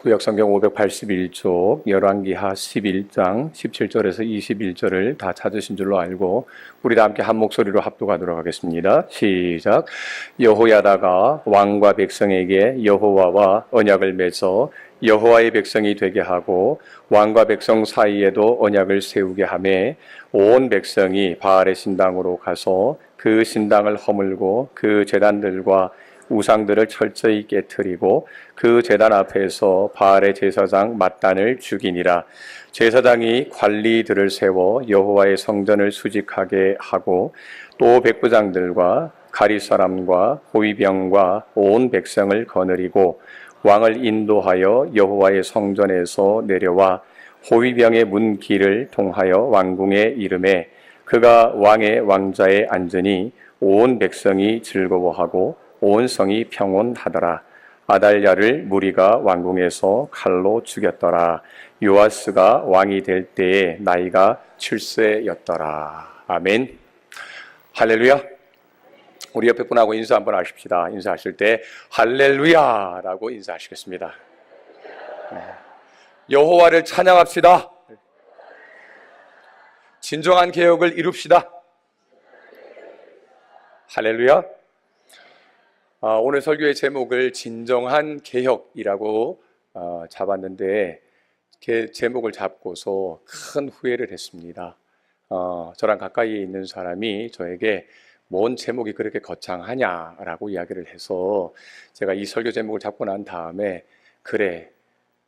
구약성경 581쪽 열왕기하 11장 17절에서 21절을 다 찾으신 줄로 알고 우리 다 함께 한 목소리로 합독하도록 하겠습니다. 시작. 여호야다가 왕과 백성에게 여호와와 언약을 맺어 여호와의 백성이 되게 하고 왕과 백성 사이에도 언약을 세우게 하매 온 백성이 바알의 신당으로 가서 그 신당을 허물고 그 제단들과 우상들을 철저히 깨트리고 그 제단 앞에서 바알의 제사장 맏단을 죽이니라. 제사장이 관리들을 세워 여호와의 성전을 수직하게 하고 또 백부장들과 가리 사람과 호위병과 온 백성을 거느리고 왕을 인도하여 여호와의 성전에서 내려와 호위병의 문 길을 통하여 왕궁에 이르매 그가 왕의 왕좌에 앉으니 온 백성이 즐거워하고 온 성이 평온하더라. 아달랴를 무리가 왕궁에서 칼로 죽였더라. 요아스가 왕이 될 때에 나이가 7세였더라. 아멘. 할렐루야. 우리 옆에 분하고 인사 한번 하십시다. 인사하실 때 할렐루야라고 인사하시겠습니다. 네. 여호와를 찬양합시다. 진정한 개혁을 이룹시다. 할렐루야. 오늘 설교의 제목을 진정한 개혁이라고 잡았는데 제목을 잡고서 큰 후회를 했습니다. 저랑 가까이에 있는 사람이 저에게 뭔 제목이 그렇게 거창하냐라고 이야기를 해서 제가 이 설교 제목을 잡고 난 다음에 그래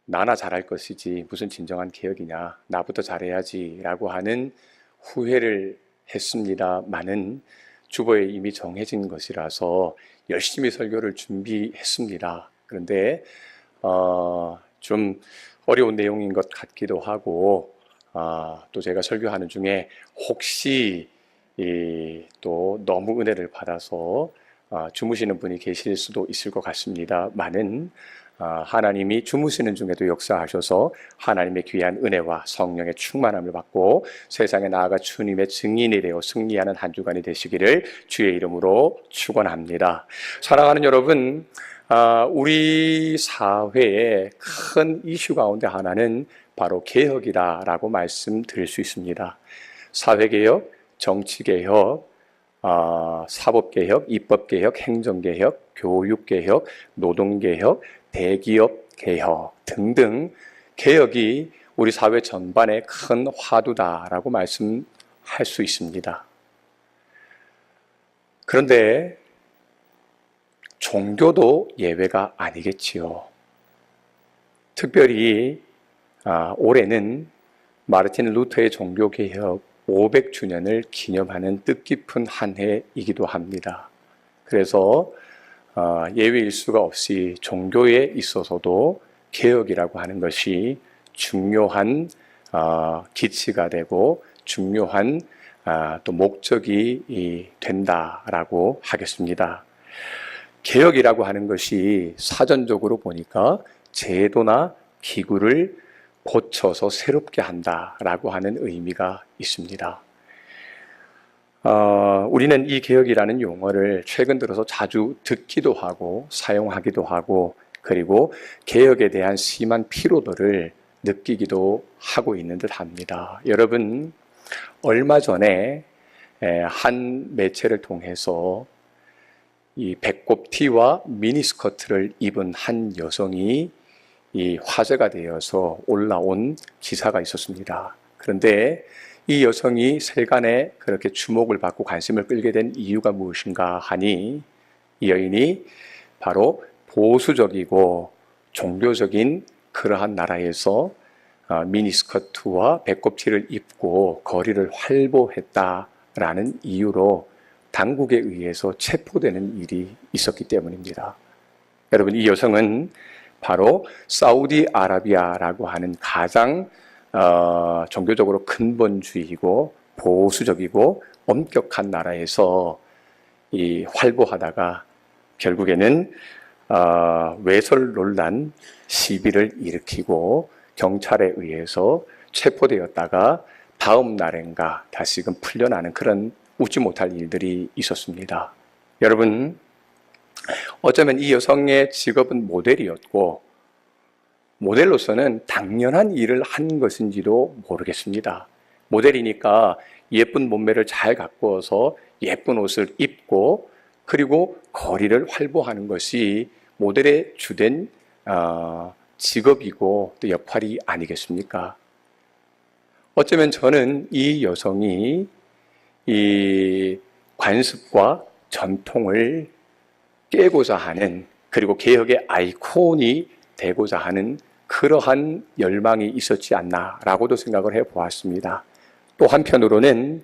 나나 잘할 것이지 무슨 진정한 개혁이냐 나부터 잘해야지 라고 하는 후회를 했습니다만은 주보에 이미 정해진 것이라서 열심히 설교를 준비했습니다. 그런데 좀 어려운 내용인 것 같기도 하고 또 제가 설교하는 중에 혹시 또 너무 은혜를 받아서 주무시는 분이 계실 수도 있을 것 같습니다만은 하나님이 주무시는 중에도 역사하셔서 하나님의 귀한 은혜와 성령의 충만함을 받고 세상에 나아가 주님의 증인이 되어 승리하는 한 주간이 되시기를 주의 이름으로 축원합니다. 사랑하는 여러분, 우리 사회의 큰 이슈 가운데 하나는 바로 개혁이다라고 말씀드릴 수 있습니다. 사회개혁, 정치개혁, 사법개혁, 입법개혁, 행정개혁, 교육개혁, 노동개혁, 대기업 개혁 등등 개혁이 우리 사회 전반의 큰 화두다라고 말씀할 수 있습니다. 그런데 종교도 예외가 아니겠지요. 특별히 올해는 마르틴 루터의 종교개혁 500주년을 기념하는 뜻깊은 한 해이기도 합니다. 그래서 예외일 수가 없이 종교에 있어서도 개혁이라고 하는 것이 중요한 기치가 되고 중요한 또 목적이 된다라고 하겠습니다. 개혁이라고 하는 것이 사전적으로 보니까 제도나 기구를 고쳐서 새롭게 한다라고 하는 의미가 있습니다. 우리는 이 개혁이라는 용어를 최근 들어서 자주 듣기도 하고 사용하기도 하고 그리고 개혁에 대한 심한 피로도를 느끼기도 하고 있는 듯 합니다. 여러분, 얼마 전에 한 매체를 통해서 이 배꼽티와 미니스커트를 입은 한 여성이 이 화제가 되어서 올라온 기사가 있었습니다. 그런데 이 여성이 세간에 그렇게 주목을 받고 관심을 끌게 된 이유가 무엇인가 하니 이 여인이 바로 보수적이고 종교적인 그러한 나라에서 미니스커트와 배꼽티를 입고 거리를 활보했다라는 이유로 당국에 의해서 체포되는 일이 있었기 때문입니다. 여러분, 이 여성은 바로 사우디아라비아라고 하는 가장 종교적으로 근본주의이고 보수적이고 엄격한 나라에서 이 활보하다가 결국에는 외설 논란 시비를 일으키고 경찰에 의해서 체포되었다가 다음 날인가 다시금 풀려나는 그런 웃지 못할 일들이 있었습니다. 여러분, 어쩌면 이 여성의 직업은 모델이었고 모델로서는 당연한 일을 한 것인지도 모르겠습니다. 모델이니까 예쁜 몸매를 잘 가꾸어서 예쁜 옷을 입고 그리고 거리를 활보하는 것이 모델의 주된 직업이고 또 역할이 아니겠습니까? 어쩌면 저는 이 여성이 이 관습과 전통을 깨고자 하는, 그리고 개혁의 아이콘이 되고자 하는 그러한 열망이 있었지 않나라고도 생각을 해보았습니다. 또 한편으로는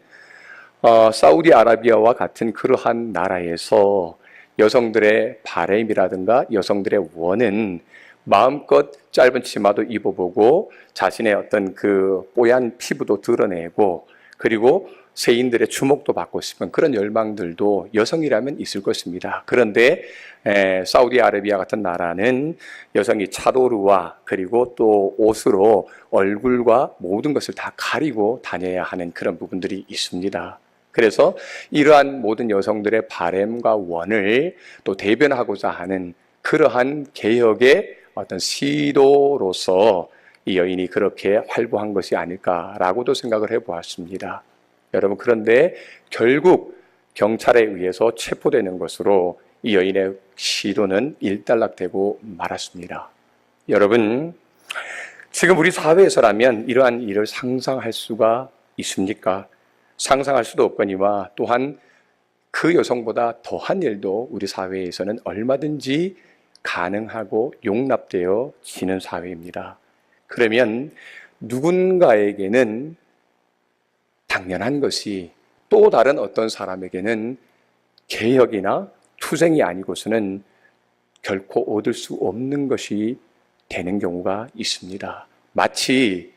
사우디아라비아와 같은 그러한 나라에서 여성들의 바램이라든가 여성들의 원은 마음껏 짧은 치마도 입어보고 자신의 어떤 그 뽀얀 피부도 드러내고 그리고 세인들의 주목도 받고 싶은 그런 열망들도 여성이라면 있을 것입니다. 그런데 사우디아라비아 같은 나라는 여성이 차도르와 그리고 또 옷으로 얼굴과 모든 것을 다 가리고 다녀야 하는 그런 부분들이 있습니다. 그래서 이러한 모든 여성들의 바램과 원을 또 대변하고자 하는 그러한 개혁의 어떤 시도로서 이 여인이 그렇게 활보한 것이 아닐까라고도 생각을 해보았습니다. 여러분, 그런데 결국 경찰에 의해서 체포되는 것으로 이 여인의 시도는 일단락되고 말았습니다. 여러분, 지금 우리 사회에서라면 이러한 일을 상상할 수가 있습니까? 상상할 수도 없거니와 또한 그 여성보다 더한 일도 우리 사회에서는 얼마든지 가능하고 용납되어지는 사회입니다. 그러면 누군가에게는 당연한 것이 또 다른 어떤 사람에게는 개혁이나 투쟁이 아니고서는 결코 얻을 수 없는 것이 되는 경우가 있습니다. 마치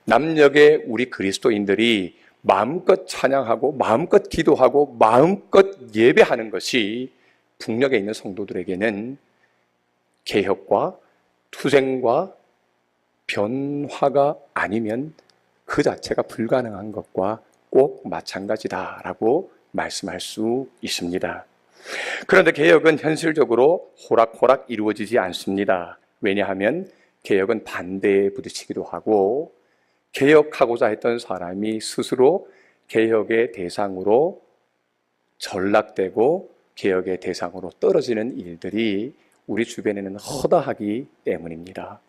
남녘의 우리 그리스도인들이 마음껏 찬양하고 마음껏 기도하고 마음껏 예배하는 것이 북녘에 있는 성도들에게는 개혁과 투쟁과 변화가 아니면 그 자체가 불가능한 것과 꼭 마찬가지다라고 말씀할 수 있습니다. 그런데 개혁은 현실적으로 호락호락 이루어지지 않습니다. 왜냐하면 개혁은 반대에 부딪히기도 하고 개혁하고자 했던 사람이 스스로 개혁의 대상으로 전락되고 개혁의 대상으로 떨어지는 일들이 우리 주변에는 허다하기 때문입니다.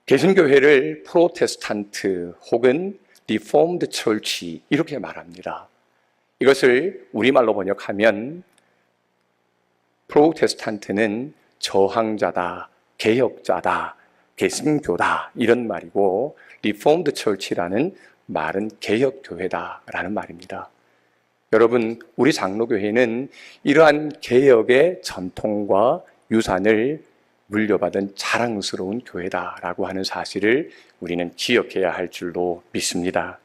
개신교회를 프로테스탄트 혹은 리폼드 철치 이렇게 말합니다. 이것을 우리말로 번역하면 프로테스탄트는 저항자다, 개혁자다, 개신교다 이런 말이고 리폼드 철치라는 말은 개혁교회다라는 말입니다. 여러분, 우리 장로교회는 이러한 개혁의 전통과 유산을 물려받은 자랑스러운 교회다라고 하는 사실을 우리는 기억해야 할 줄로 믿습니다.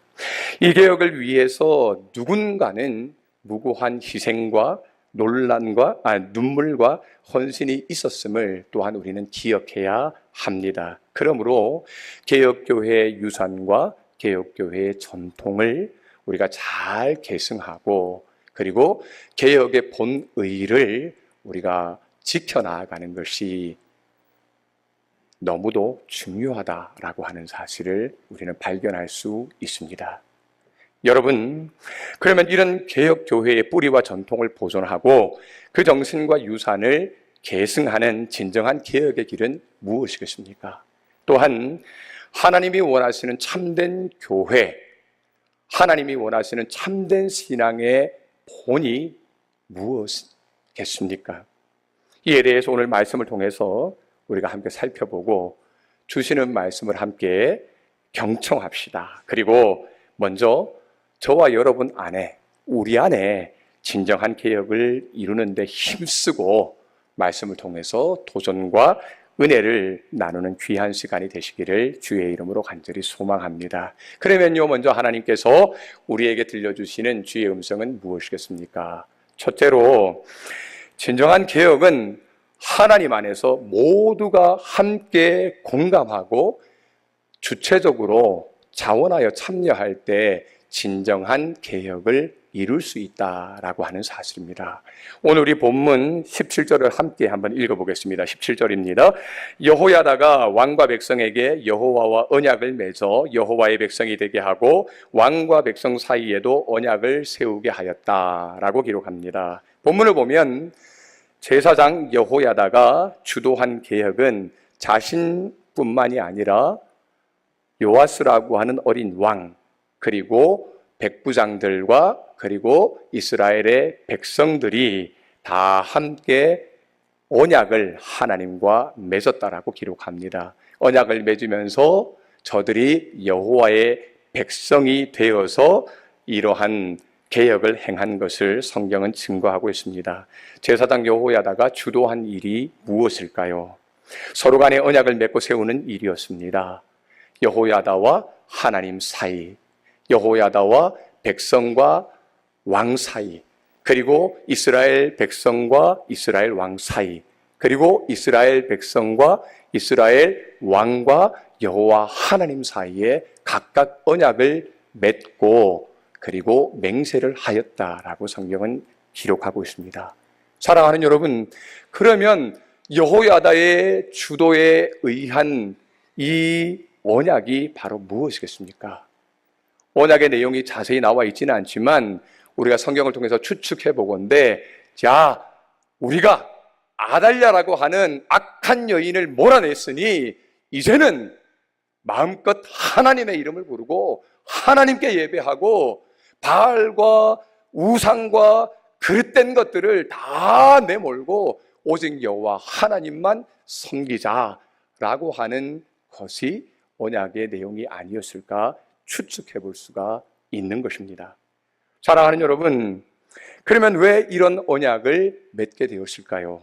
이 개혁을 위해서 누군가는 무고한 희생과 논란과 눈물과 헌신이 있었음을 또한 우리는 기억해야 합니다. 그러므로 개혁교회의 유산과 개혁교회의 전통을 우리가 잘 계승하고 그리고 개혁의 본의를 우리가 지켜나가는 것이 너무도 중요하다라고 하는 사실을 우리는 발견할 수 있습니다. 여러분, 그러면 이런 개혁교회의 뿌리와 전통을 보존하고 그 정신과 유산을 계승하는 진정한 개혁의 길은 무엇이겠습니까? 또한 하나님이 원하시는 참된 교회, 하나님이 원하시는 참된 신앙의 본이 무엇이겠습니까? 이에 대해서 오늘 말씀을 통해서 우리가 함께 살펴보고 주시는 말씀을 함께 경청합시다. 그리고 먼저 저와 여러분 안에, 우리 안에 진정한 개혁을 이루는 데 힘쓰고 말씀을 통해서 도전과 은혜를 나누는 귀한 시간이 되시기를 주의 이름으로 간절히 소망합니다. 그러면요, 먼저 하나님께서 우리에게 들려주시는 주의 음성은 무엇이겠습니까? 첫째로, 진정한 개혁은 하나님 안에서 모두가 함께 공감하고 주체적으로 자원하여 참여할 때 진정한 개혁을 이룰 수 있다라고 하는 사실입니다. 오늘 우리 본문 17절을 함께 한번 읽어보겠습니다. 17절입니다. 여호야다가 왕과 백성에게 여호와와 언약을 맺어 여호와의 백성이 되게 하고 왕과 백성 사이에도 언약을 세우게 하였다라고 기록합니다. 본문을 보면 제사장 여호야다가 주도한 개혁은 자신뿐만이 아니라 요아스라고 하는 어린 왕, 그리고 백부장들과 그리고 이스라엘의 백성들이 다 함께 언약을 하나님과 맺었다라고 기록합니다. 언약을 맺으면서 저들이 여호와의 백성이 되어서 이러한 개혁을 행한 것을 성경은 증거하고 있습니다. 제사장 여호야다가 주도한 일이 무엇일까요? 서로 간에 언약을 맺고 세우는 일이었습니다. 여호야다와 하나님 사이, 여호야다와 백성과 왕 사이, 그리고 이스라엘 백성과 이스라엘 왕 사이, 그리고 이스라엘 백성과 이스라엘 왕과 여호와 하나님 사이에 각각 언약을 맺고 그리고 맹세를 하였다라고 성경은 기록하고 있습니다. 사랑하는 여러분, 그러면 여호야다의 주도에 의한 이 언약이 바로 무엇이겠습니까? 언약의 내용이 자세히 나와 있지는 않지만 우리가 성경을 통해서 추측해 보건대, 자, 우리가 아달랴라고 하는 악한 여인을 몰아냈으니 이제는 마음껏 하나님의 이름을 부르고 하나님께 예배하고 바알과 우상과 그릇된 것들을 다 내몰고 오직 여호와 하나님만 섬기자라고 하는 것이 언약의 내용이 아니었을까 추측해 볼 수가 있는 것입니다. 사랑하는 여러분, 그러면 왜 이런 언약을 맺게 되었을까요?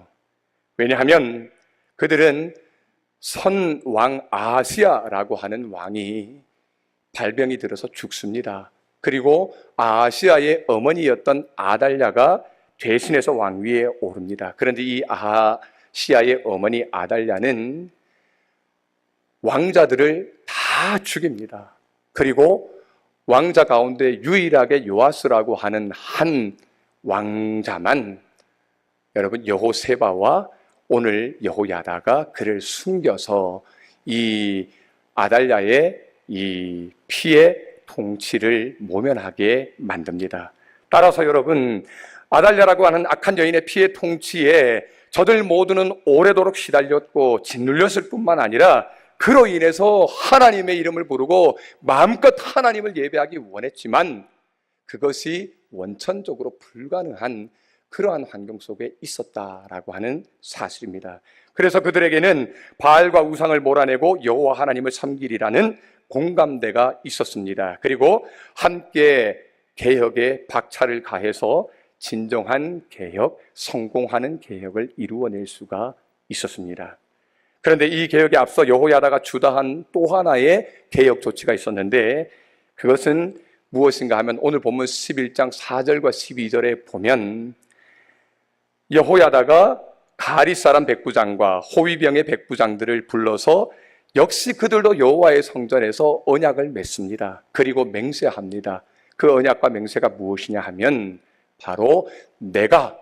왜냐하면 그들은 선왕 아하시야라고 하는 왕이 발병이 들어서 죽습니다. 그리고 아하시야의 어머니였던 아달랴가 대신해서 왕위에 오릅니다. 그런데 이 아하시야의 어머니 아달랴는 왕자들을 다 죽입니다. 그리고 왕자 가운데 유일하게 요아스라고 하는 한 왕자만, 여러분, 여호세바와 오늘 여호야다가 그를 숨겨서 이 아달랴의 이 피의 통치를 모면하게 만듭니다. 따라서 여러분, 아달랴라고 하는 악한 여인의 피의 통치에 저들 모두는 오래도록 시달렸고 짓눌렸을 뿐만 아니라 그로 인해서 하나님의 이름을 부르고 마음껏 하나님을 예배하기 원했지만 그것이 원천적으로 불가능한 그러한 환경 속에 있었다라고 하는 사실입니다. 그래서 그들에게는 바알과 우상을 몰아내고 여호와 하나님을 섬기리라는 공감대가 있었습니다. 그리고 함께 개혁에 박차를 가해서 진정한 개혁, 성공하는 개혁을 이루어낼 수가 있었습니다. 그런데 이 개혁에 앞서 여호야다가 주도한 또 하나의 개혁 조치가 있었는데 그것은 무엇인가 하면 오늘 본문 11장 4절과 12절에 보면 여호야다가 가리 사람 백부장과 호위병의 백부장들을 불러서 역시 그들도 여호와의 성전에서 언약을 맺습니다. 그리고 맹세합니다. 그 언약과 맹세가 무엇이냐 하면 바로 내가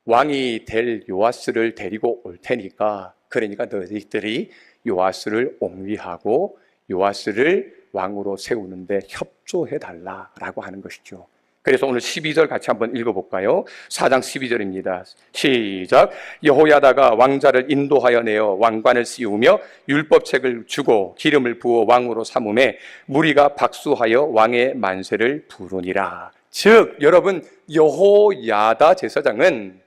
왕이 될 요아스를 데리고 올 테니까, 그러니까 너희들이 요아스를 옹위하고 요아스를 왕으로 세우는데 협조해달라라고 하는 것이죠. 그래서 오늘 12절 같이 한번 읽어볼까요? 4장 12절입니다. 시작. 여호야다가 왕자를 인도하여 내어 왕관을 씌우며 율법책을 주고 기름을 부어 왕으로 삼음에 무리가 박수하여 왕의 만세를 부르니라. 즉 여러분, 여호야다 제사장은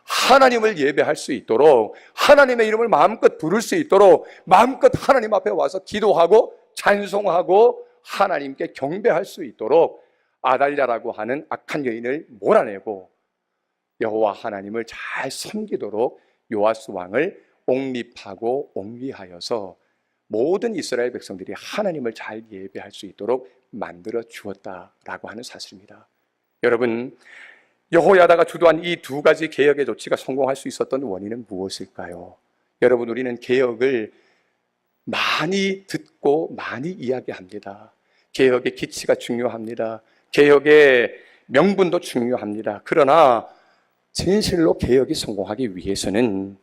하나님을 예배할 수 있도록, 하나님의 이름을 마음껏 부를 수 있도록 마음껏 하나님 앞에 와서 기도하고 찬송하고 하나님께 경배할 수 있도록 아달랴라고 하는 악한 여인을 몰아내고 여호와 하나님을 잘 섬기도록 요아스 왕을 옹립하고 옹위하여서 모든 이스라엘 백성들이 하나님을 잘 예배할 수 있도록 만들어 주었다라고 하는 사실입니다. 여러분, 여호야다가 주도한 이 두 가지 개혁의 조치가 성공할 수 있었던 원인은 무엇일까요? 여러분, 우리는 개혁을 많이 듣고 많이 이야기합니다. 개혁의 기치가 중요합니다. 개혁의 명분도 중요합니다. 그러나 진실로 개혁이 성공하기 위해서는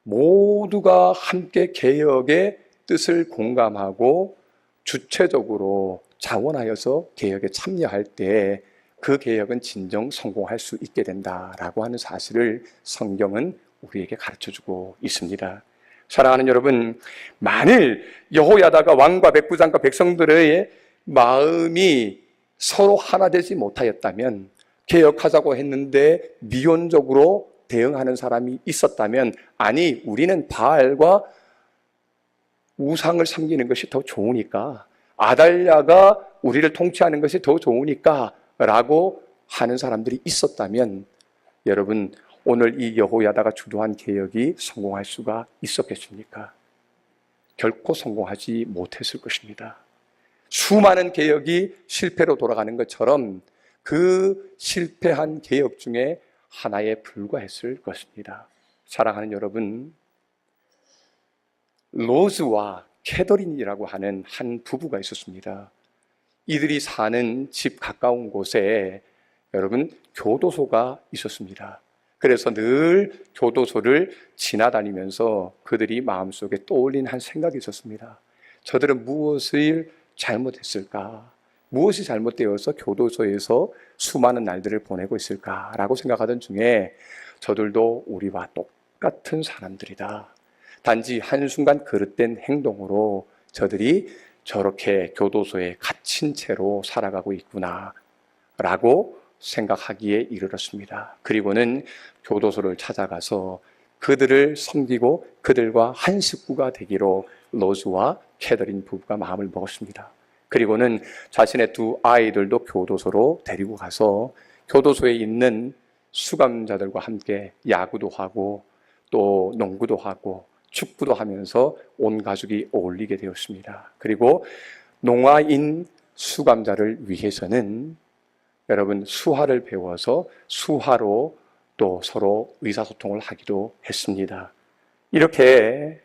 모두가 함께 개혁의 뜻을 공감하고 주체적으로 자원하여서 개혁에 참여할 때 그 개혁은 진정 성공할 수 있게 된다라고 하는 사실을 성경은 우리에게 가르쳐주고 있습니다. 사랑하는 여러분, 만일 여호야다가 왕과 백부장과 백성들의 마음이 서로 하나 되지 못하였다면, 개혁하자고 했는데 미온적으로 대응하는 사람이 있었다면, 아니 우리는 바알과 우상을 섬기는 것이 더 좋으니까, 아달랴가 우리를 통치하는 것이 더 좋으니까 라고 하는 사람들이 있었다면, 여러분 오늘 이 여호야다가 주도한 개혁이 성공할 수가 있었겠습니까? 결코 성공하지 못했을 것입니다. 수많은 개혁이 실패로 돌아가는 것처럼 그 실패한 개혁 중에 하나에 불과했을 것입니다. 사랑하는 여러분, 로즈와 캐더린이라고 하는 한 부부가 있었습니다. 이들이 사는 집 가까운 곳에 여러분 교도소가 있었습니다. 그래서 늘 교도소를 지나다니면서 그들이 마음속에 떠올린 한 생각이 있었습니다. 저들은 무엇을 잘못했을까? 무엇이 잘못되어서 교도소에서 수많은 날들을 보내고 있을까라고 생각하던 중에 저들도 우리와 똑같은 사람들이다. 단지 한순간 그릇된 행동으로 저들이 저렇게 교도소에 갇힌 채로 살아가고 있구나 라고 생각하기에 이르렀습니다. 그리고는 교도소를 찾아가서 그들을 섬기고 그들과 한 식구가 되기로 로즈와 캐더린 부부가 마음을 먹었습니다. 그리고는 자신의 두 아이들도 교도소로 데리고 가서 교도소에 있는 수감자들과 함께 야구도 하고 또 농구도 하고 축구도 하면서 온 가족이 어울리게 되었습니다. 그리고 농아인 수감자를 위해서는 여러분 수화를 배워서 수화로 또 서로 의사소통을 하기도 했습니다. 이렇게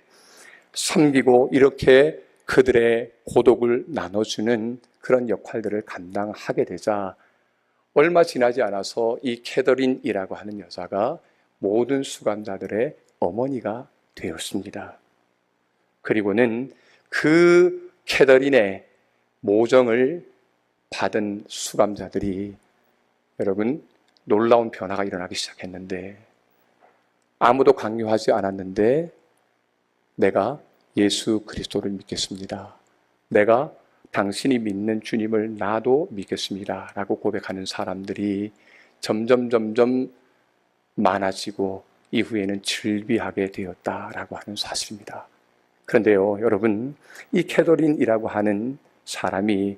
섬기고 이렇게 그들의 고독을 나눠주는 그런 역할들을 감당하게 되자 얼마 지나지 않아서 이 캐더린이라고 하는 여자가 모든 수감자들의 어머니가 되었습니다. 그리고는 그 캐더린의 모정을 받은 수감자들이 여러분 놀라운 변화가 일어나기 시작했는데, 아무도 강요하지 않았는데 내가 예수 그리스도를 믿겠습니다. 내가 당신이 믿는 주님을 나도 믿겠습니다. 라고 고백하는 사람들이 점점 많아지고 이후에는 즐비하게 되었다라고 하는 사실입니다. 그런데요, 여러분, 이 캐더린이라고 하는 사람이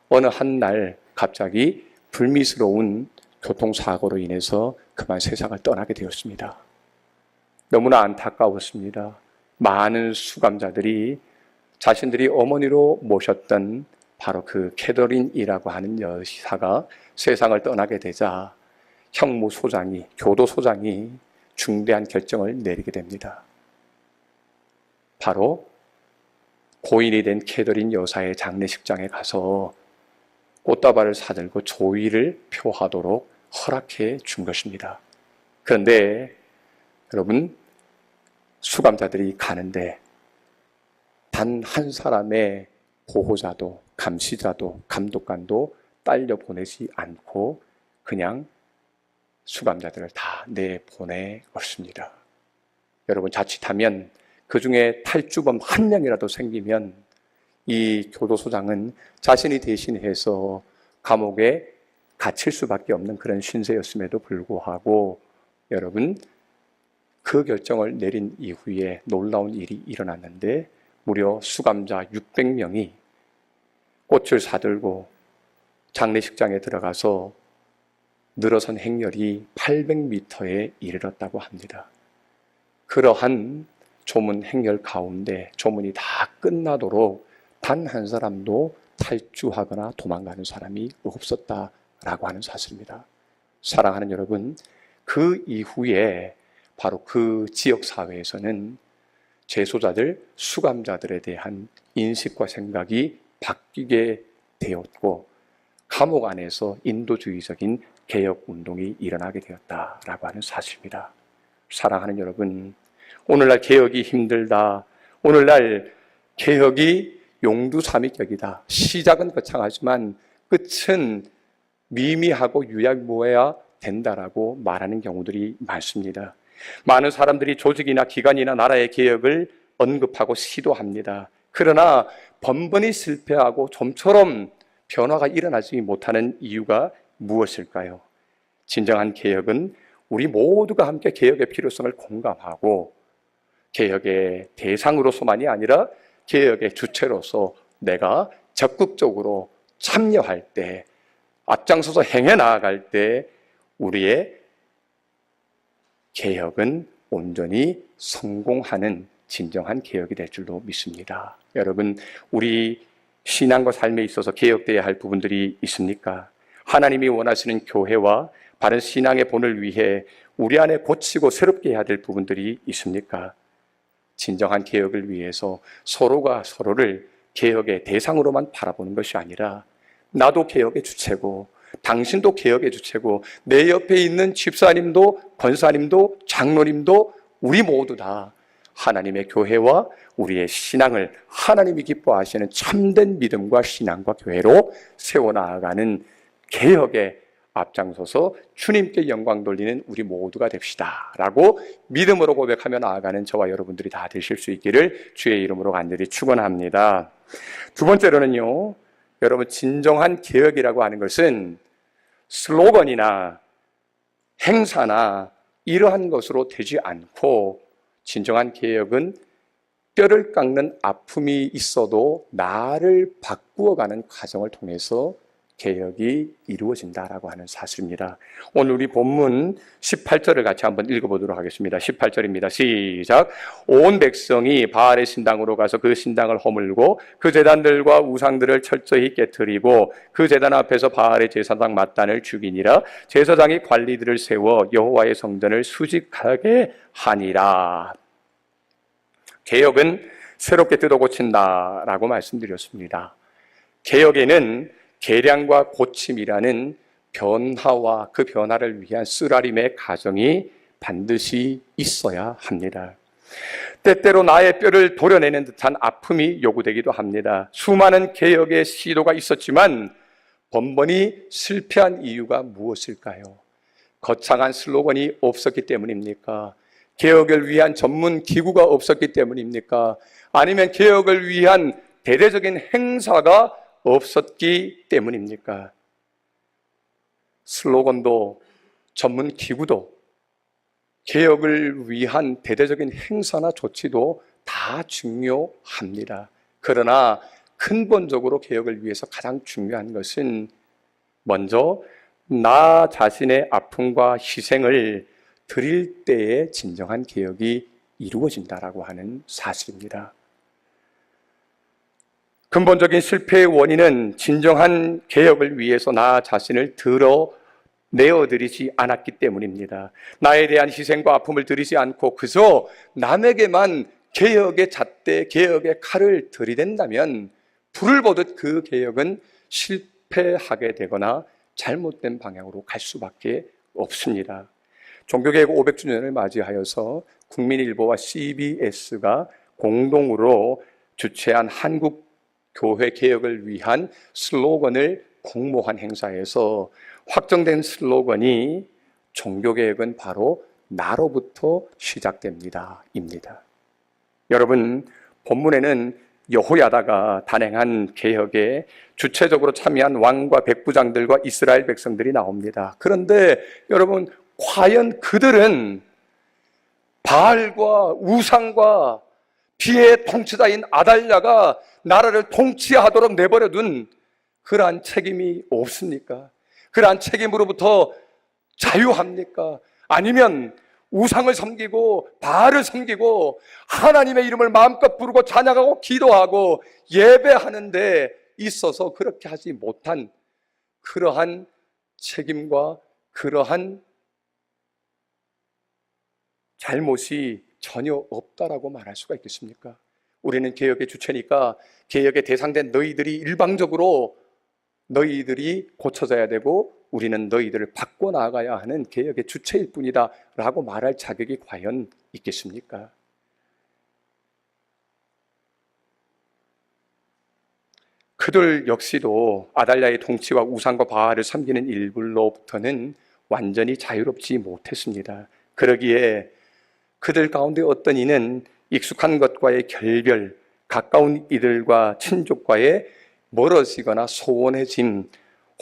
어느 한 날 갑자기 불미스러운 교통사고로 인해서 그만 세상을 떠나게 되었습니다. 너무나 안타까웠습니다. 많은 수감자들이 자신들이 어머니로 모셨던 바로 그 캐더린이라고 하는 여사가 세상을 떠나게 되자 형무소장이, 교도소장이 중대한 결정을 내리게 됩니다. 바로 고인이 된 캐더린 여사의 장례식장에 가서 꽃다발을 사들고 조의를 표하도록 허락해 준 것입니다. 그런데 여러분, 수감자들이 가는데 단 한 사람의 보호자도 감시자도 감독관도 딸려 보내지 않고 그냥 수감자들을 다 내보내었습니다. 여러분, 자칫하면 그 중에 탈주범 한 명이라도 생기면 이 교도소장은 자신이 대신해서 감옥에 갇힐 수밖에 없는 그런 신세였음에도 불구하고 여러분, 그 결정을 내린 이후에 놀라운 일이 일어났는데 무려 수감자 600명이 꽃을 사들고 장례식장에 들어가서 늘어선 행렬이 800m에 이르렀다고 합니다. 그러한 조문 행렬 가운데 조문이 다 끝나도록 단 한 사람도 탈주하거나 도망가는 사람이 없었다라고 하는 사실입니다. 사랑하는 여러분, 그 이후에 바로 그 지역사회에서는 재소자들, 수감자들에 대한 인식과 생각이 바뀌게 되었고 감옥 안에서 인도주의적인 개혁 운동이 일어나게 되었다라고 하는 사실입니다. 사랑하는 여러분, 오늘날 개혁이 힘들다, 오늘날 개혁이 용두사미격이다, 시작은 거창하지만 끝은 미미하고 유약무해야 된다라고 말하는 경우들이 많습니다. 많은 사람들이 조직이나 기관이나 나라의 개혁을 언급하고 시도합니다. 그러나 번번이 실패하고 좀처럼 변화가 일어나지 못하는 이유가 무엇일까요? 진정한 개혁은 우리 모두가 함께 개혁의 필요성을 공감하고 개혁의 대상으로서만이 아니라 개혁의 주체로서 내가 적극적으로 참여할 때, 앞장서서 행해 나아갈 때 우리의 개혁은 온전히 성공하는 진정한 개혁이 될 줄로 믿습니다. 여러분, 우리 신앙과 삶에 있어서 개혁되어야 할 부분들이 있습니까? 하나님이 원하시는 교회와 바른 신앙의 본을 위해 우리 안에 고치고 새롭게 해야 될 부분들이 있습니까? 진정한 개혁을 위해서 서로가 서로를 개혁의 대상으로만 바라보는 것이 아니라 나도 개혁의 주체고 당신도 개혁의 주체고 내 옆에 있는 집사님도 권사님도 장로님도 우리 모두 다 하나님의 교회와 우리의 신앙을 하나님이 기뻐하시는 참된 믿음과 신앙과 교회로 세워나가는 개혁에 앞장서서 주님께 영광 돌리는 우리 모두가 됩시다 라고 믿음으로 고백하며 나아가는 저와 여러분들이 다 되실 수 있기를 주의 이름으로 간절히 축원합니다. 두 번째로는요, 여러분, 진정한 개혁이라고 하는 것은 슬로건이나 행사나 이러한 것으로 되지 않고 진정한 개혁은 뼈를 깎는 아픔이 있어도 나를 바꾸어가는 과정을 통해서 개혁이 이루어진다라고 하는 사실입니다. 오늘 우리 본문 18절을 같이 한번 읽어보도록 하겠습니다. 18절입니다. 시작. 온 백성이 바알의 신당으로 가서 그 신당을 허물고 그 제단들과 우상들을 철저히 깨트리고 그 제단 앞에서 바알의 제사장 맏단을 죽이니라. 제사장이 관리들을 세워 여호와의 성전을 수직하게 하니라. 개혁은 새롭게 뜯어 고친다라고 말씀드렸습니다. 개혁에는 개량과 고침이라는 변화와 그 변화를 위한 쓰라림의 과정이 반드시 있어야 합니다. 때때로 나의 뼈를 도려내는 듯한 아픔이 요구되기도 합니다. 수많은 개혁의 시도가 있었지만 번번이 실패한 이유가 무엇일까요? 거창한 슬로건이 없었기 때문입니까? 개혁을 위한 전문 기구가 없었기 때문입니까? 아니면 개혁을 위한 대대적인 행사가 없었기 때문입니까? 슬로건도 전문 기구도 개혁을 위한 대대적인 행사나 조치도 다 중요합니다. 그러나 근본적으로 개혁을 위해서 가장 중요한 것은 먼저 나 자신의 아픔과 희생을 드릴 때에 진정한 개혁이 이루어진다라고 하는 사실입니다. 근본적인 실패의 원인은 진정한 개혁을 위해서 나 자신을 내어드리지 않았기 때문입니다. 나에 대한 희생과 아픔을 드리지 않고 그저 남에게만 개혁의 잣대, 개혁의 칼을 들이댄다면 불을 보듯 그 개혁은 실패하게 되거나 잘못된 방향으로 갈 수밖에 없습니다. 종교개혁 500주년을 맞이하여서 국민일보와 CBS가 공동으로 주최한 한국 교회 개혁을 위한 슬로건을 공모한 행사에서 확정된 슬로건이 종교개혁은 바로 나로부터 시작됩니다 입니다. 여러분, 본문에는 여호야다가 단행한 개혁에 주체적으로 참여한 왕과 백부장들과 이스라엘 백성들이 나옵니다. 그런데 여러분, 과연 그들은 바알과 우상과 비의 통치자인 아달랴가 나라를 통치하도록 내버려둔 그러한 책임이 없습니까? 그러한 책임으로부터 자유합니까? 아니면 우상을 섬기고 바알을 섬기고 하나님의 이름을 마음껏 부르고 찬양하고 기도하고 예배하는 데 있어서 그렇게 하지 못한 그러한 책임과 그러한 잘못이 전혀 없다라고 말할 수가 있겠습니까? 우리는 개혁의 주체니까 개혁에 대상된 너희들이 일방적으로 너희들이 고쳐져야 되고 우리는 너희들을 바꿔 나가야 하는 개혁의 주체일 뿐이다 라고 말할 자격이 과연 있겠습니까? 그들 역시도 아달랴의 통치와 우상과 바알을 섬기는 일불로부터는 완전히 자유롭지 못했습니다. 그러기에 그들 가운데 어떤 이는 익숙한 것과의 결별, 가까운 이들과 친족과의 멀어지거나 소원해짐,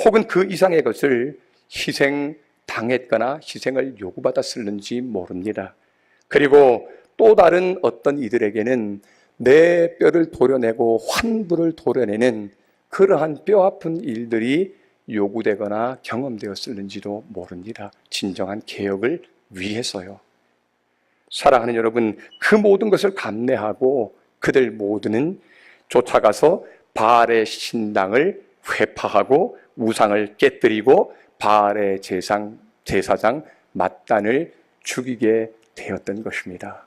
혹은 그 이상의 것을 희생당했거나 희생을 요구받았을는지 모릅니다. 그리고 또 다른 어떤 이들에게는 내 뼈를 도려내고 환부를 도려내는 그러한 뼈아픈 일들이 요구되거나 경험되었을는지도 모릅니다. 진정한 개혁을 위해서요. 사랑하는 여러분, 그 모든 것을 감내하고 그들 모두는 쫓아가서 바알의 신당을 회파하고 우상을 깨뜨리고 바알의 제사장 맏단을 죽이게 되었던 것입니다.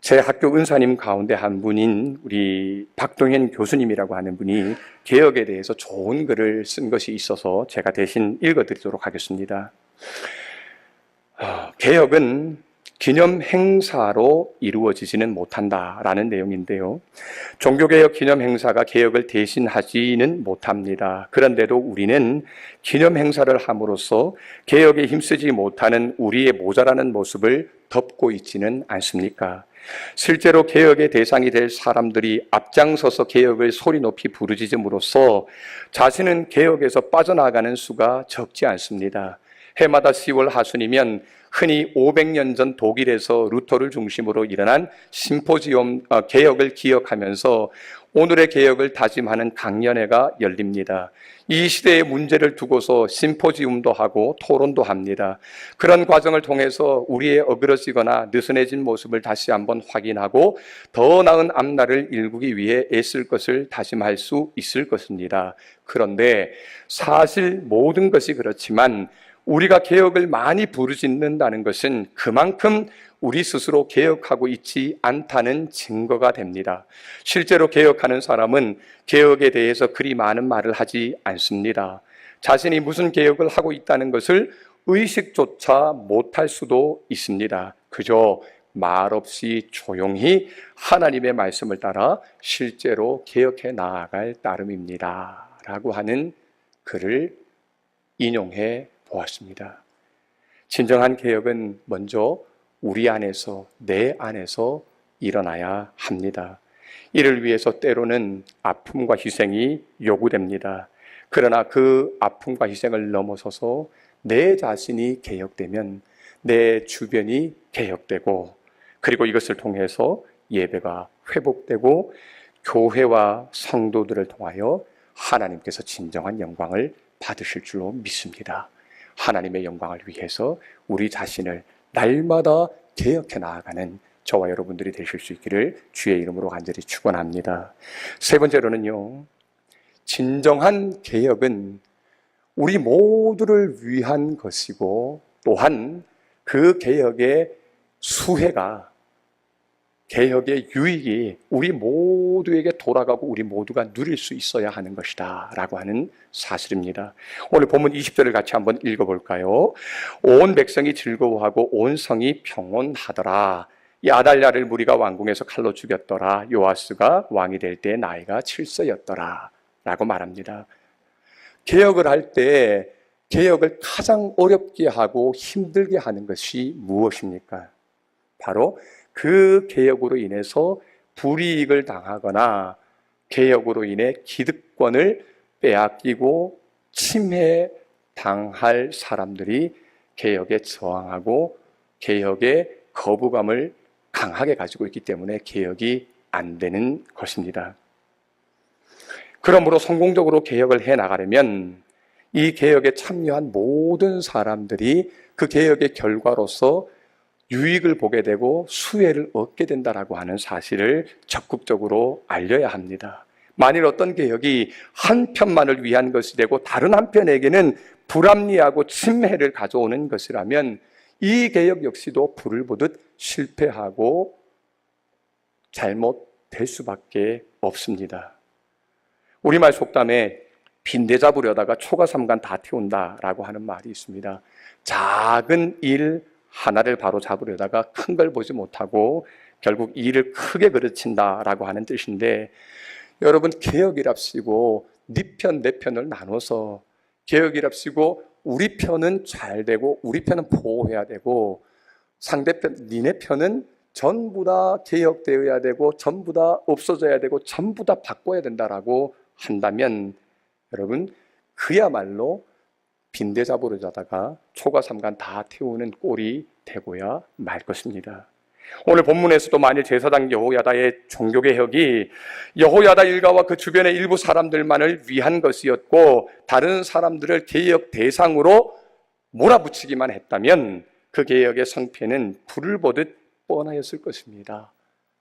제 학교 은사님 가운데 한 분인 우리 박동현 교수님이라고 하는 분이 개혁에 대해서 좋은 글을 쓴 것이 있어서 제가 대신 읽어드리도록 하겠습니다. 개혁은 기념 행사로 이루어지지는 못한다라는 내용인데요. 종교개혁 기념 행사가 개혁을 대신하지는 못합니다. 그런데도 우리는 기념 행사를 함으로써 개혁에 힘쓰지 못하는 우리의 모자라는 모습을 덮고 있지는 않습니까? 실제로 개혁의 대상이 될 사람들이 앞장서서 개혁을 소리 높이 부르짖음으로써 자신은 개혁에서 빠져나가는 수가 적지 않습니다. 해마다 10월 하순이면 흔히 500년 전 독일에서 루터를 중심으로 일어난 심포지엄 개혁을 기억하면서 오늘의 개혁을 다짐하는 강연회가 열립니다. 이 시대의 문제를 두고서 심포지움도 하고 토론도 합니다. 그런 과정을 통해서 우리의 어그러지거나 느슨해진 모습을 다시 한번 확인하고 더 나은 앞날을 일구기 위해 애쓸 것을 다짐할 수 있을 것입니다. 그런데 사실 모든 것이 그렇지만 우리가 개혁을 많이 부르짖는다는 것은 그만큼 우리 스스로 개혁하고 있지 않다는 증거가 됩니다. 실제로 개혁하는 사람은 개혁에 대해서 그리 많은 말을 하지 않습니다. 자신이 무슨 개혁을 하고 있다는 것을 의식조차 못할 수도 있습니다. 그저 말없이 조용히 하나님의 말씀을 따라 실제로 개혁해 나아갈 따름입니다. 라고 하는 글을 인용해 보았습니다. 진정한 개혁은 먼저 우리 안에서, 내 안에서 일어나야 합니다. 이를 위해서 때로는 아픔과 희생이 요구됩니다. 그러나 그 아픔과 희생을 넘어서서 내 자신이 개혁되면 내 주변이 개혁되고, 그리고 이것을 통해서 예배가 회복되고 교회와 성도들을 통하여 하나님께서 진정한 영광을 받으실 줄로 믿습니다. 하나님의 영광을 위해서 우리 자신을 날마다 개혁해 나아가는 저와 여러분들이 되실 수 있기를 주의 이름으로 간절히 축원합니다. 세 번째로는요, 진정한 개혁은 우리 모두를 위한 것이고 또한 그 개혁의 수혜가, 개혁의 유익이 우리 모두에게 돌아가고 우리 모두가 누릴 수 있어야 하는 것이다 라고 하는 사실입니다. 오늘 본문 20절을 같이 한번 읽어볼까요? 온 백성이 즐거워하고 온 성이 평온하더라. 이 아달랴를 무리가 왕궁에서 칼로 죽였더라. 요아스가 왕이 될 때 나이가 7세였더라 라고 말합니다. 개혁을 할 때 개혁을 가장 어렵게 하고 힘들게 하는 것이 무엇입니까? 바로 그 개혁으로 인해서 불이익을 당하거나 개혁으로 인해 기득권을 빼앗기고 침해당할 사람들이 개혁에 저항하고 개혁의 거부감을 강하게 가지고 있기 때문에 개혁이 안 되는 것입니다. 그러므로 성공적으로 개혁을 해나가려면 이 개혁에 참여한 모든 사람들이 그 개혁의 결과로서 유익을 보게 되고 수혜를 얻게 된다라고 하는 사실을 적극적으로 알려야 합니다. 만일 어떤 개혁이 한편만을 위한 것이 되고 다른 한편에게는 불합리하고 침해를 가져오는 것이라면 이 개혁 역시도 불을 보듯 실패하고 잘못될 수밖에 없습니다. 우리말 속담에 빈대 잡으려다가 초가삼간 다 태운다라고 하는 말이 있습니다. 작은 일 하나를 바로 잡으려다가 큰 걸 보지 못하고 결국 일을 크게 그르친다라고 하는 뜻인데, 여러분, 개혁이랍시고 네 편, 내 편을 나눠서 개혁이랍시고 우리 편은 잘 되고 우리 편은 보호해야 되고 상대편, 니네 편은 전부 다 개혁되어야 되고 전부 다 없어져야 되고 전부 다 바꿔야 된다라고 한다면, 여러분, 그야말로 빈대 잡으러 자다가 초가삼간 다 태우는 꼴이 되고야 말 것입니다. 오늘 본문에서도 만일 제사장 여호야다의 종교개혁이 여호야다 일가와 그 주변의 일부 사람들만을 위한 것이었고 다른 사람들을 개혁 대상으로 몰아붙이기만 했다면 그 개혁의 성패는 불을 보듯 뻔하였을 것입니다.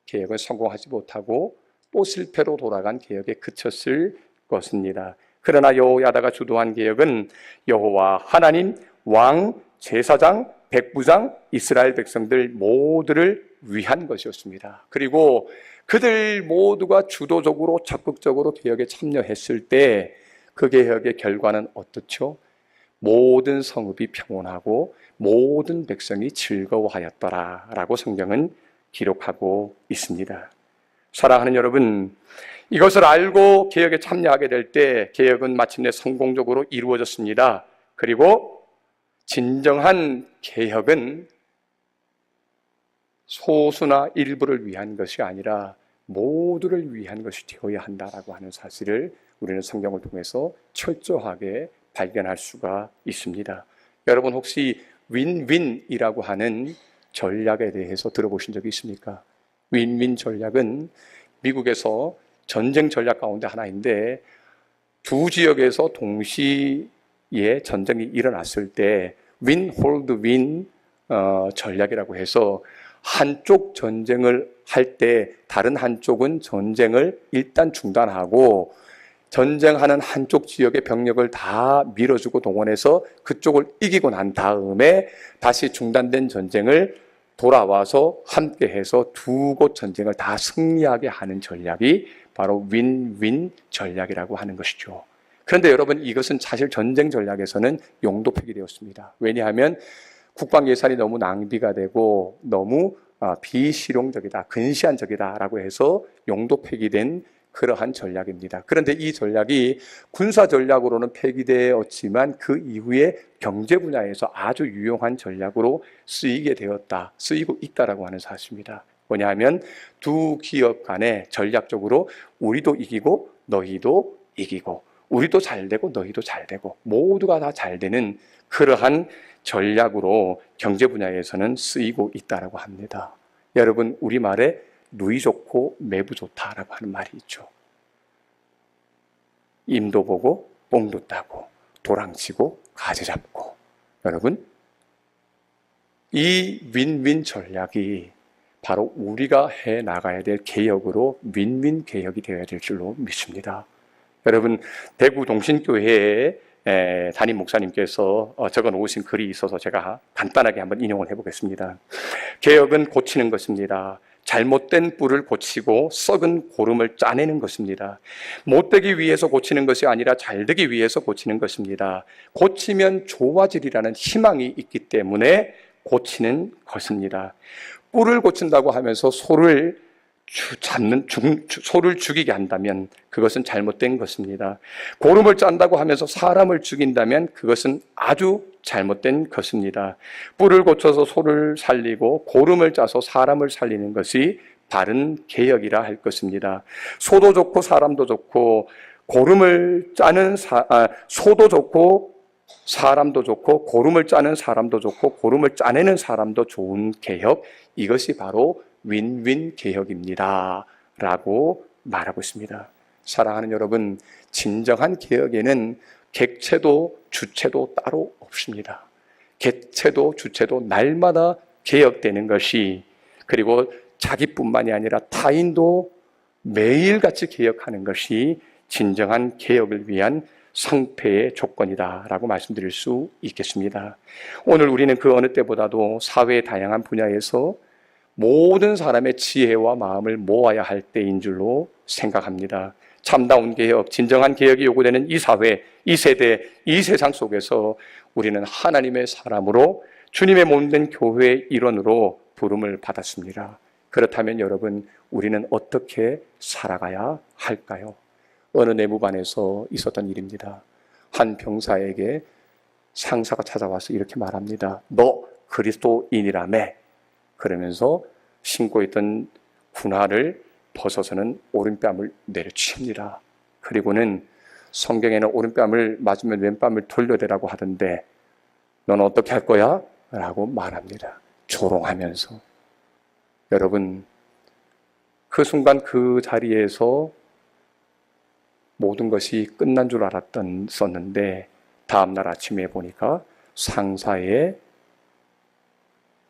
개혁은 성공하지 못하고 또 실패로 돌아간 개혁에 그쳤을 것입니다. 그러나 여호야다가 주도한 개혁은 여호와 하나님, 왕, 제사장, 백부장, 이스라엘 백성들 모두를 위한 것이었습니다. 그리고 그들 모두가 주도적으로 적극적으로 개혁에 참여했을 때 그 개혁의 결과는 어떻죠? 모든 성읍이 평온하고 모든 백성이 즐거워하였더라라고 성경은 기록하고 있습니다. 사랑하는 여러분, 이것을 알고 개혁에 참여하게 될 때 개혁은 마침내 성공적으로 이루어졌습니다. 그리고 진정한 개혁은 소수나 일부를 위한 것이 아니라 모두를 위한 것이 되어야 한다라고 하는 사실을 우리는 성경을 통해서 철저하게 발견할 수가 있습니다. 여러분, 혹시 윈윈이라고 하는 전략에 대해서 들어보신 적이 있습니까? 윈윈 전략은 미국에서 전쟁 전략 가운데 하나인데, 두 지역에서 동시에 전쟁이 일어났을 때 윈 홀드 윈 전략이라고 해서 한쪽 전쟁을 할 때 다른 한쪽은 전쟁을 일단 중단하고 전쟁하는 한쪽 지역의 병력을 다 밀어주고 동원해서 그쪽을 이기고 난 다음에 다시 중단된 전쟁을 돌아와서 함께해서 두 곳 전쟁을 다 승리하게 하는 전략이 바로 윈윈 전략이라고 하는 것이죠. 그런데 여러분, 이것은 사실 전쟁 전략에서는 용도 폐기되었습니다. 왜냐하면 국방 예산이 너무 낭비가 되고 너무 비실용적이다, 근시안적이다라고 해서 용도 폐기된 그러한 전략입니다. 그런데 이 전략이 군사 전략으로는 폐기되었지만 그 이후에 경제 분야에서 아주 유용한 전략으로 쓰이고 있다라고 하는 사실입니다. 뭐냐하면 두 기업 간에 전략적으로 우리도 이기고 너희도 이기고, 우리도 잘 되고 너희도 잘 되고, 모두가 다 잘 되는 그러한 전략으로 경제 분야에서는 쓰이고 있다라고 합니다. 여러분, 우리말에 누이 좋고 매부 좋다라고 하는 말이 있죠. 임도 보고 뽕도 따고 도랑치고 가재 잡고. 여러분, 이 윈윈 전략이 바로 우리가 해 나가야 될 개혁으로 윈윈 개혁이 되어야 될 줄로 믿습니다. 여러분, 대구 동신교회에 담임 목사님께서 적어 놓으신 글이 있어서 제가 간단하게 한번 인용을 해보겠습니다. 개혁은 고치는 것입니다. 잘못된 뿔을 고치고 썩은 고름을 짜내는 것입니다. 못되기 위해서 고치는 것이 아니라 잘되기 위해서 고치는 것입니다. 고치면 좋아지리라는 희망이 있기 때문에 고치는 것입니다. 뿔을 고친다고 하면서 소를 죽이게 한다면 그것은 잘못된 것입니다. 고름을 짠다고 하면서 사람을 죽인다면 그것은 아주 잘못된 것입니다. 뿔을 고쳐서 소를 살리고 고름을 짜서 사람을 살리는 것이 바른 개혁이라 할 것입니다. 소도 좋고 사람도 좋고, 고름을 짜는 소도 좋고 사람도 좋고, 고름을 짜는 사람도 좋고, 고름을 짜내는 사람도 좋은 개혁, 이것이 바로 윈윈 개혁입니다 라고 말하고 있습니다. 사랑하는 여러분, 진정한 개혁에는 객체도 주체도 따로 없습니다. 객체도 주체도 날마다 개혁되는 것이, 그리고 자기뿐만이 아니라 타인도 매일같이 개혁하는 것이 진정한 개혁을 위한 성패의 조건이다라고 말씀드릴 수 있겠습니다. 오늘 우리는 그 어느 때보다도 사회의 다양한 분야에서 모든 사람의 지혜와 마음을 모아야 할 때인 줄로 생각합니다. 참다운 개혁, 진정한 개혁이 요구되는 이 사회, 이 세대, 이 세상 속에서 우리는 하나님의 사람으로 주님의 몸된 교회의 일원으로 부름을 받았습니다. 그렇다면 여러분, 우리는 어떻게 살아가야 할까요? 어느 내무반에서 있었던 일입니다. 한 병사에게 상사가 찾아와서 이렇게 말합니다. 너 그리스도인이라며? 그러면서 신고 있던 군화를 벗어서는 오른뺨을 내려칩니다. 그리고는 성경에는 오른뺨을 맞으면 왼뺨을 돌려대라고 하던데 넌 어떻게 할 거야? 라고 말합니다. 조롱하면서. 여러분, 그 순간 그 자리에서 모든 것이 끝난 줄 썼는데 다음날 아침에 보니까 상사의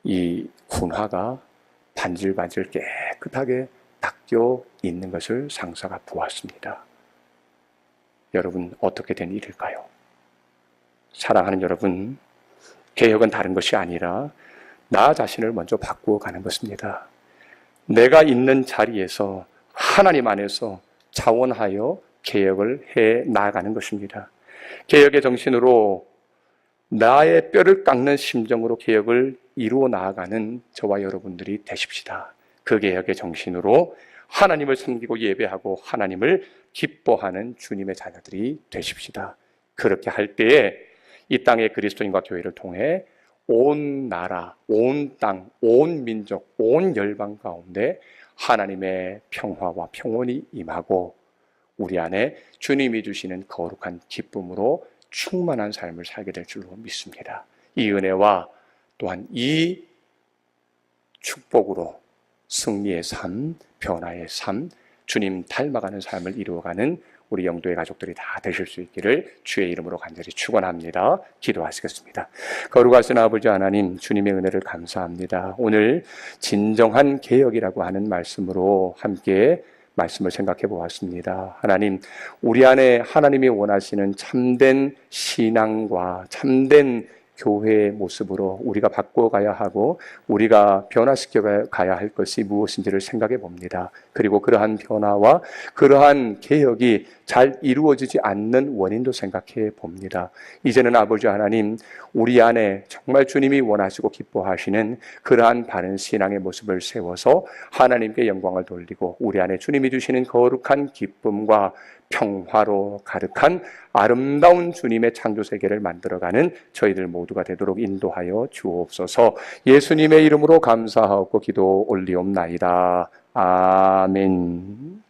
이 군화가 반질반질 깨끗하게 닦여 있는 것을 상사가 보았습니다. 여러분, 어떻게 된 일일까요? 사랑하는 여러분, 개혁은 다른 것이 아니라 나 자신을 먼저 바꾸어 가는 것입니다. 내가 있는 자리에서 하나님 안에서 자원하여 개혁을 해 나가는 것입니다. 개혁의 정신으로 나의 뼈를 깎는 심정으로 개혁을 이루어 나아가는 저와 여러분들이 되십시다. 그 개혁의 정신으로 하나님을 섬기고 예배하고 하나님을 기뻐하는 주님의 자녀들이 되십시다. 그렇게 할 때에 이 땅의 그리스도인과 교회를 통해 온 나라, 온 땅, 온 민족, 온 열방 가운데 하나님의 평화와 평온이 임하고 우리 안에 주님이 주시는 거룩한 기쁨으로 충만한 삶을 살게 될 줄로 믿습니다. 이 은혜와 또한 이 축복으로 승리의 삶, 변화의 삶, 주님 닮아가는 삶을 이루어가는 우리 영도의 가족들이 다 되실 수 있기를 주의 이름으로 간절히 축원합니다. 기도하시겠습니다. 거룩하신 아버지 하나님, 주님의 은혜를 감사합니다. 오늘 진정한 개혁이라고 하는 말씀으로 함께 말씀을 생각해 보았습니다. 하나님, 우리 안에 하나님이 원하시는 참된 신앙과 참된 교회의 모습으로 우리가 바꿔가야 하고 우리가 변화시켜 가야 할 것이 무엇인지를 생각해 봅니다. 그리고 그러한 변화와 그러한 개혁이 잘 이루어지지 않는 원인도 생각해 봅니다. 이제는 아버지 하나님, 우리 안에 정말 주님이 원하시고 기뻐하시는 그러한 바른 신앙의 모습을 세워서 하나님께 영광을 돌리고 우리 안에 주님이 주시는 거룩한 기쁨과 평화로 가득한 아름다운 주님의 창조 세계를 만들어가는 저희들 모두가 되도록 인도하여 주옵소서. 예수님의 이름으로 감사하고 기도 올리옵나이다. 아멘.